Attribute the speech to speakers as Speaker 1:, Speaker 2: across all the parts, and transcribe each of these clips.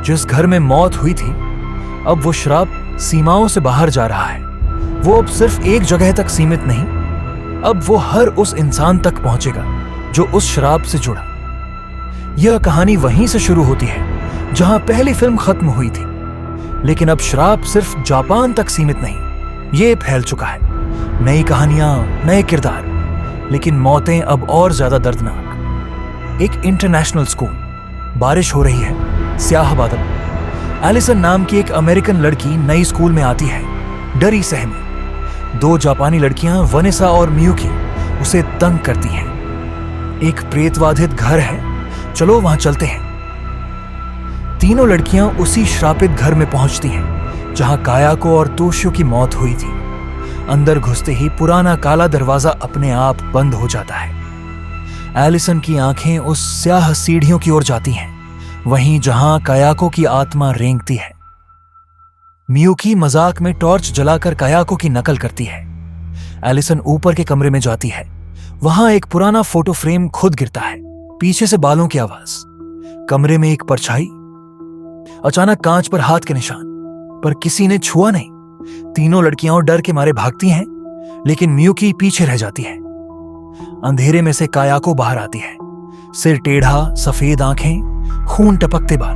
Speaker 1: जिस घर में मौत हुई थी, अब वो श्राप सीमाओं से बाहर जा रहा है। वो अब सिर्फ एक जगह तक सीमित नहीं, अब वो हर उस इंसान तक पहुंचेगा जो उस श्राप से जुड़ा। यह कहानी वहीं से शुरू होती है जहां पहली फिल्म खत्म हुई थी, लेकिन अब श्राप सिर्फ जापान तक सीमित नहीं, ये फैल चुका है। नई कहानियां, नए किरदार, लेकिन मौतें अब और ज्यादा दर्दनाक। एक इंटरनेशनल स्कूल, बारिश हो रही है, स्याह बादल। एलिसन नाम की एक अमेरिकन लड़की नई स्कूल में आती है, डरी सहमी। दो जापानी लड़कियां वनेसा और मियुकी उसे तंग करती हैं। एक प्रेतवाधित घर है, चलो वहां चलते हैं। तीनों लड़कियां उसी श्रापित घर में पहुंचती हैं जहां कायाको और तोशियो की मौत हुई थी। अंदर घुसते ही पुराना काला दरवाजा अपने आप बंद हो जाता है। एलिसन की आंखें उस स्याह सीढ़ियों की ओर जाती हैं, वहीं जहां कायाको की आत्मा रेंगती है। मियुकी मजाक में टॉर्च जलाकर कायाको की नकल करती है। एलिसन ऊपर के कमरे में जाती है, वहां एक पुराना फोटो फ्रेम खुद गिरता है, पीछे से बालों की आवाज। कमरे में एक परछाई, अचानक कांच पर हाथ के निशान, पर किसी ने छुआ नहीं। तीनों लड़कियां डर के मारे भागती हैं, लेकिन मियुकी पीछे रह जाती है। अंधेरे में से कायाको बाहर आती है, सिर टेढ़ा, सफेद आंखें, खून टपकते बाल।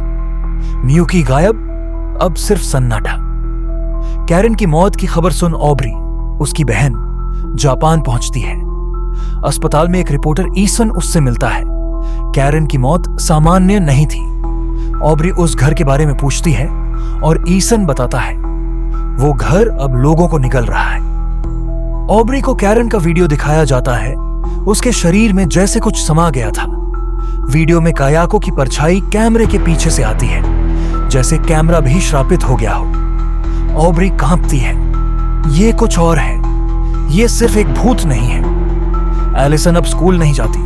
Speaker 1: मियुकी गायब, अब सिर्फ सन्नाटा। कैरन की मौत की खबर सुन ऑब्री, उसकी बहन, जापान पहुंचती है। अस्पताल में एक रिपोर्टर ईसन उससे मिलता है। कैरन की मौत सामान्य नहीं थी। ऑब्री उस घर के बारे में पूछती है और ईसन बताता है वो घर अब लोगों को निगल रहा है। ऑब्री को कैरन का वीडियो दिखाया जाता है, उसके शरीर में जैसे कुछ समा गया था। वीडियो में कायाको की परछाई कैमरे के पीछे से आती है, जैसे कैमरा भी श्रापित हो गया हो। ऑब्री कांपती है, ये कुछ और है, ये सिर्फ एक भूत नहीं है। एलिसन अब स्कूल नहीं जाती,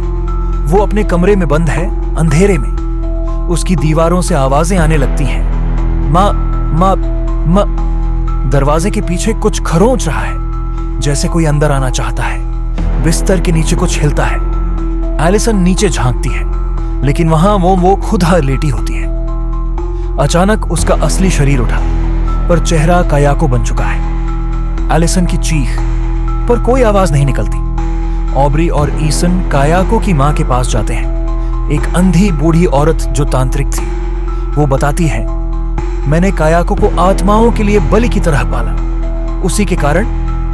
Speaker 1: वो अपने कमरे में बंद है, अंधेरे में। उसकी दीवारों से आवाजें आने लगती हैं। माँ माँ माँ। दरवाजे के पीछे कुछ खरोंच रहा है, जैसे कोई अंदर आना चाहता है। बिस्तर के नीचे कुछ हिलता है। एलिसन नीचे झांकती है, लेकिन वहां वो खुद लेटी होती है। अचानक उसका असली शरीर उठा, पर चेहरा कायाको बन चुका है। एलिसन की चीख, पर कोई आवाज नहीं निकलती। ऑब्री और ईसन कायाको की मां के पास जाते हैं, एक अंधी बूढ़ी औरत जो तांत्रिक थी। वो बताती है, मैंने कायाको को आत्माओं के लिए बलि की तरह पाला, उसी के कारण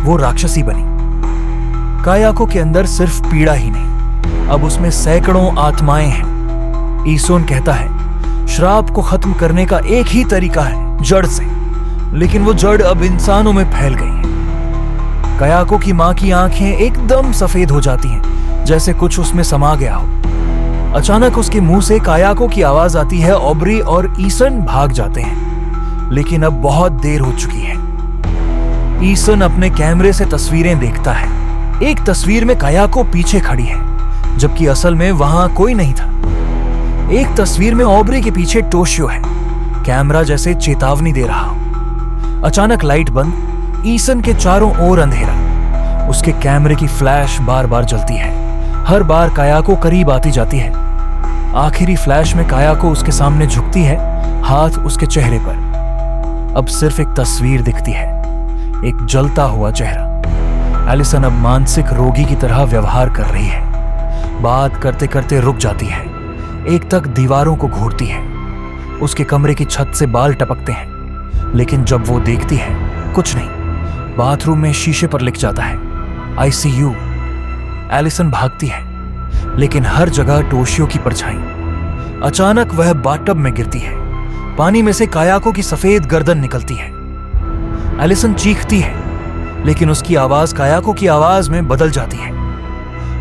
Speaker 1: वो राक्षसी बनी। कायाको के अंदर सिर्फ पीड़ा ही नहीं, अब उसमें सैकड़ों आत्माएं हैं। ईसोन कहता है, श्राप को खत्म करने का एक ही तरीका है, जड़ से, लेकिन वो जड़ अब इंसानों में फैल गई है। कायाको की मां की आंखें एकदम सफेद हो जाती हैं, जैसे कुछ उसमें समा गया हो। अचानक उसके मुंह से कायाको की आवाज आती है। ऑब्री और ईसन भाग जाते हैं, लेकिन अब बहुत देर हो चुकी है। ईसन अपने कैमरे से तस्वीरें देखता है। एक तस्वीर में कायाको पीछे खड़ी है, जबकि असल में वहां कोई नहीं था। एक तस्वीर में ऑब्री के पीछे तोशियो है, कैमरा जैसे चेतावनी दे रहा हो। अचानक लाइट बंद, ईसन के चारों ओर अंधेरा। उसके कैमरे की फ्लैश बार बार जलती है, हर बार कायाको करीब आती जाती है। आखिरी फ्लैश में कायाको उसके सामने झुकती है, हाथ उसके चेहरे पर। अब सिर्फ एक तस्वीर दिखती है, एक जलता हुआ चेहरा। एलिसन अब मानसिक रोगी की तरह व्यवहार कर रही है। बात करते करते रुक जाती है, एक तक दीवारों को घूरती है। उसके कमरे की छत से बाल टपकते हैं, लेकिन जब वो देखती है, कुछ नहीं। बाथरूम में शीशे पर लिख जाता है, ICU। एलिसन भागती है, लेकिन हर जगह तोशियो की परछाई। अचानक वह बाथटब में गिरती है, पानी में से कायाको की सफेद गर्दन निकलती है। एलिसन चीखती है, लेकिन उसकी आवाज कायाको की आवाज में बदल जाती है।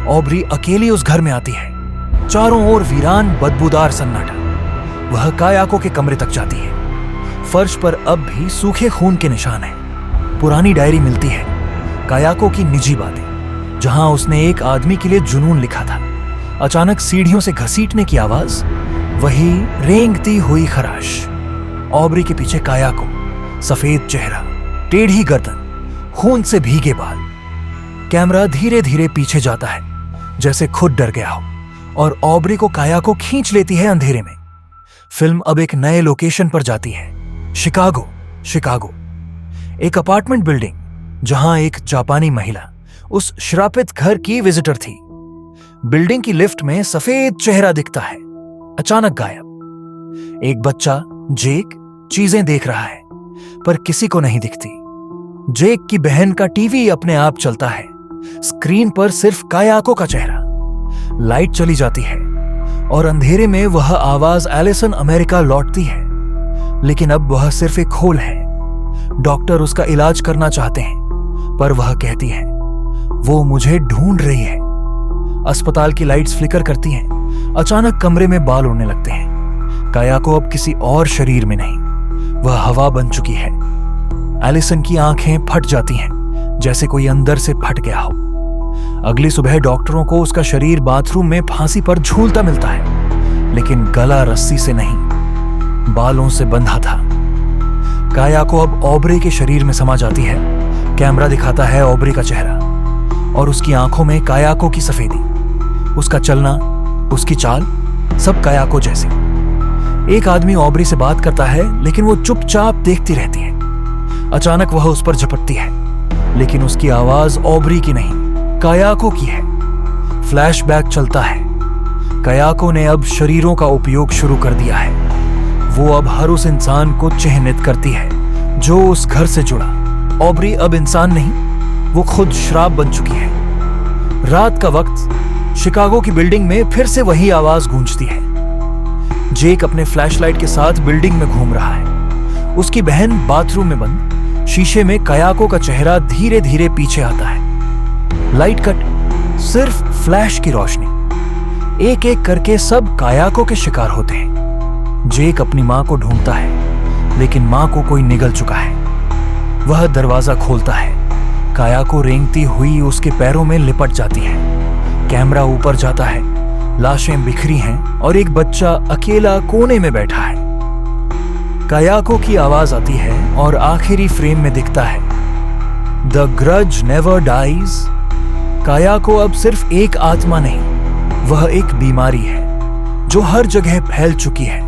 Speaker 1: ऑब्री अकेली उस घर में आती है, चारों ओर वीरान बदबूदार सन्नाटा। वह कायाको के कमरे तक जाती है। फर्श पर अब भी सूखे खून के निशान हैं। पुरानी डायरी मिलती है, कायाको की निजी बातें, जहां उसने एक आदमी के लिए जुनून लिखा था। अचानक सीढ़ियों से घसीटने की आवाज, वही रेंगती हुई खराश। ऑब्री के पीछे कायाको, सफेद चेहरा, टेढ़ी गर्दन, खून से भीगे बाल। कैमरा धीरे धीरे पीछे जाता है, जैसे खुद डर गया हो, और ऑब्री को कायाको खींच लेती है अंधेरे में। फिल्म अब एक नए लोकेशन पर जाती है, शिकागो। शिकागो एक अपार्टमेंट बिल्डिंग जहां एक जापानी महिला उस श्रापित घर की विजिटर थी। बिल्डिंग की लिफ्ट में सफेद चेहरा दिखता है, अचानक गायब। एक बच्चा जेक चीजें देख रहा है पर किसी को नहीं दिखती। जेक की बहन का टीवी अपने आप चलता है, स्क्रीन पर सिर्फ कायाको का चेहरा। लाइट चली जाती है और अंधेरे में वह आवाज एलिसन अमेरिका लौटती है, लेकिन अब वह सिर्फ एक खोल है। डॉक्टर उसका इलाज करना चाहते हैं पर वह कहती है वो मुझे ढूंढ रही है। अस्पताल की लाइट्स फ्लिकर करती हैं। अचानक कमरे में बाल उड़ने लगते हैं। कायाको अब किसी और शरीर में नहीं, वह हवा बन चुकी है। एलिसन की आंखें फट जाती हैं, जैसे कोई अंदर से फट गया हो। अगली सुबह डॉक्टरों को उसका शरीर बाथरूम में फांसी पर झूलता मिलता है, लेकिन गला रस्सी से नहीं, बालों से बंधा था। कायाको अब ऑब्रे के शरीर में समा जाती है। कैमरा दिखाता है ऑब्रे का चेहरा और उसकी आंखों में कायाको की सफेदी। उसका चलना, उसकी चाल, सब कायाको जैसे। एक आदमी ऑब्री से बात करता है, लेकिन वो चुपचाप देखती रहती है। अचानक वह उस पर झपटती है, लेकिन उसकी आवाज ऑब्री की नहीं, कायाको की है। फ्लैशबैक चलता है। कायाको ने अब शरीरों का उपयोग शुरू कर दिया है। वो अब हर उस इंसान को चिह्नित करती है जो उस घर से जुड़ा। ऑब्री अब इंसान नहीं, वो खुद श्राप बन चुकी है। रात का वक्त शिकागो की बिल्डिंग में फिर से वही आवाज गूंजती है। जेक अपने फ्लैशलाइट के साथ बिल्डिंग में घूम रहा है। उसकी बहन बाथरूम में बंद। शीशे में कायाको का चेहरा धीरे धीरे पीछे आता है। लाइट कट, सिर्फ फ्लैश की रोशनी। एक एक करके सब कायाको के शिकार होते हैं। जेक अपनी मां को ढूंढता है, लेकिन मां को कोई निगल चुका है। वह दरवाजा खोलता है। कायाको रेंगती हुई उसके पैरों में लिपट जाती है। कैमरा ऊपर जाता है। लाशें बिखरी हैं और एक बच्चा अकेला कोने में बैठा है। कायाको की आवाज आती है और आखिरी फ्रेम में दिखता है, द ग्रज नेवर डाइज। कायाको अब सिर्फ एक आत्मा नहीं, वह एक बीमारी है जो हर जगह फैल चुकी है।